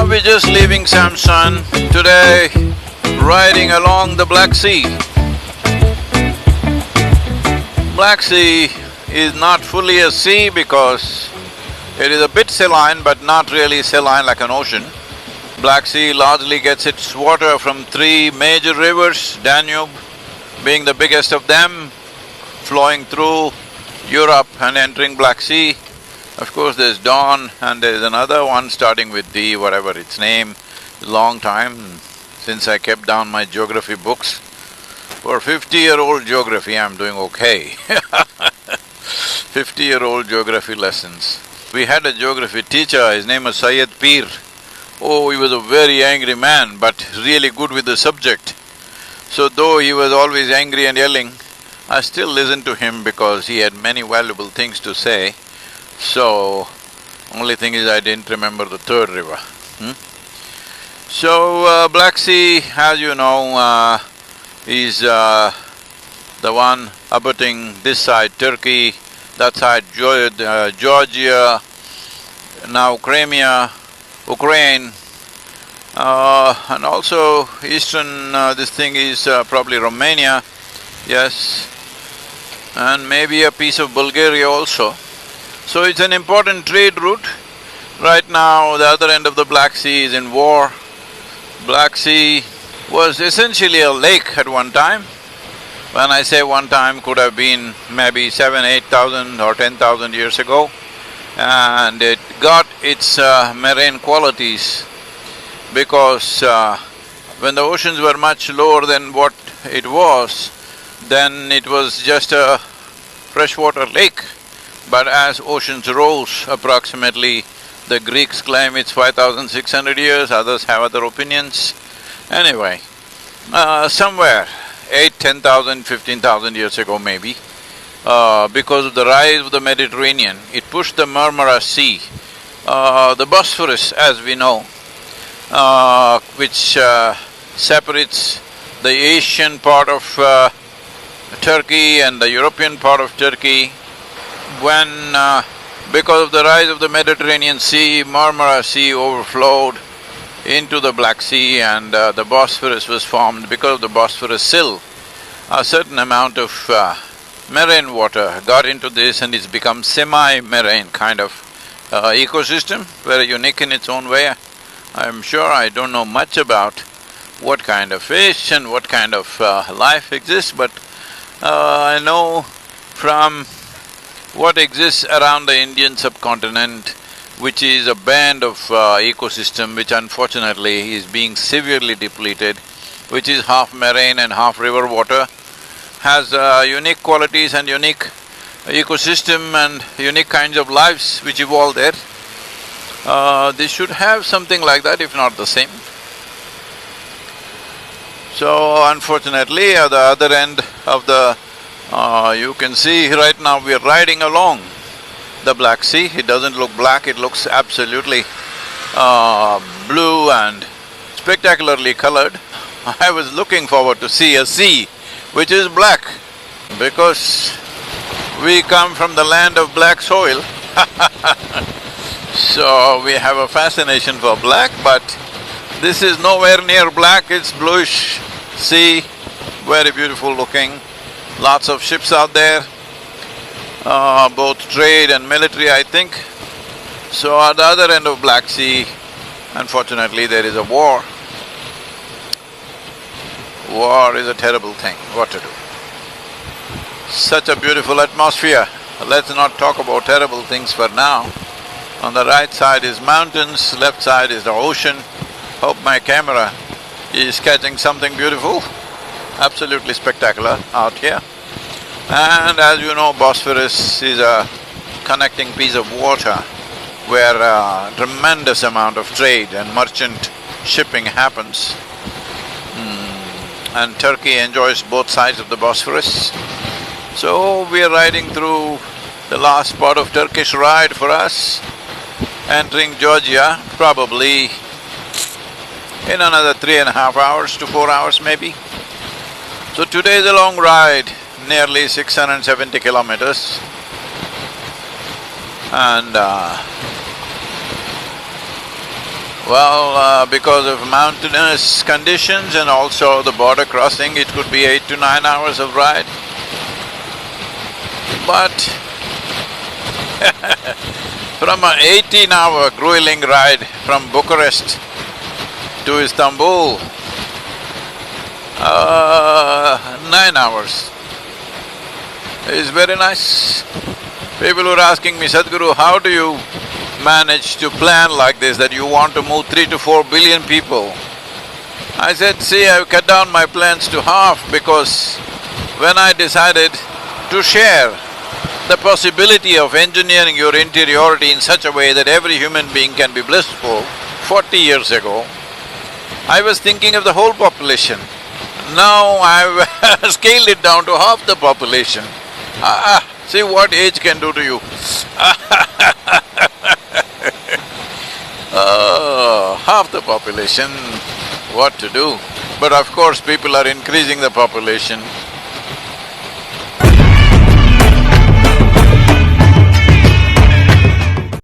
We're just leaving Samson today, riding along the Black Sea. Black Sea is not fully a sea because it is a bit saline but not really saline like an ocean. Black Sea largely gets its water from three major rivers, Danube being the biggest of them, flowing through Europe and entering Black Sea. Of course, there's Don and there's another one starting with D, whatever its name. Long time since I kept down my geography books. For 50-year-old geography, I'm doing okay 50-year-old geography lessons. We had a geography teacher, his name was Syed Peer. Oh, he was a very angry man, but really good with the subject. So though he was always angry and yelling, I still listened to him because he had many valuable things to say. So, only thing is I didn't remember the third river. So, Black Sea, as you know, is the one abutting this side Turkey, that side Georgia, now Crimea, Ukraine, and also eastern this thing is probably Romania, yes, and maybe a piece of Bulgaria also. So it's an important trade route. Right now, the other end of the Black Sea is in war. Black Sea was essentially a lake at one time. When I say one time, could have been maybe 8,000 or 10,000 years ago. And it got its marine qualities because when the oceans were much lower than what it was, then it was just a freshwater lake. But as oceans rose approximately, the Greeks claim it's 5,600 years, others have other opinions. Anyway, somewhere 8,000, 10,000, 15,000 years ago maybe, because of the rise of the Mediterranean, it pushed the Marmara Sea, the Bosphorus as we know, which separates the Asian part of Turkey and the European part of Turkey. When because of the rise of the Mediterranean Sea, Marmara Sea overflowed into the Black Sea and the Bosphorus was formed. Because of the Bosphorus sill, a certain amount of marine water got into this and it's become semi-marine kind of ecosystem, very unique in its own way. I'm sure I don't know much about what kind of fish and what kind of life exists, but I know from what exists around the Indian subcontinent, which is a band of ecosystem which unfortunately is being severely depleted, which is half marine and half river water, has unique qualities and unique ecosystem and unique kinds of lives which evolve there. They should have something like that, if not the same. So unfortunately, at the other end of the you can see right now we are riding along the Black Sea. It doesn't look black, it looks absolutely blue and spectacularly colored. I was looking forward to see a sea which is black because we come from the land of black soil so we have a fascination for black, but this is nowhere near black, it's bluish sea, very beautiful looking. Lots of ships out there, both trade and military, I think. So at the other end of Black Sea, unfortunately there is a war. War is a terrible thing, what to do? Such a beautiful atmosphere, let's not talk about terrible things for now. On the right side is mountains, left side is the ocean. Hope my camera is catching something beautiful. Absolutely spectacular out here. And as you know, Bosphorus is a connecting piece of water where a tremendous amount of trade and merchant shipping happens. And Turkey enjoys both sides of the Bosphorus. So we are riding through the last part of Turkish ride for us, entering Georgia probably in another 3.5 hours to 4 hours maybe. So today is a long ride, nearly 670 kilometers. And Because of mountainous conditions and also the border crossing, it could be 8 to 9 hours of ride. But from an 18-hour grueling ride from Bucharest to Istanbul, 9 hours is very nice. People were asking me, Sadhguru, how do you manage to plan like this, that you want to move 3 to 4 billion people? I said, see, I've cut down my plans to half because when I decided to share the possibility of engineering your interiority in such a way that every human being can be blissful, 40 years ago, I was thinking of the whole population. Now I've scaled it down to half the population. See what age can do to you. Half the population, what to do? But of course people are increasing the population.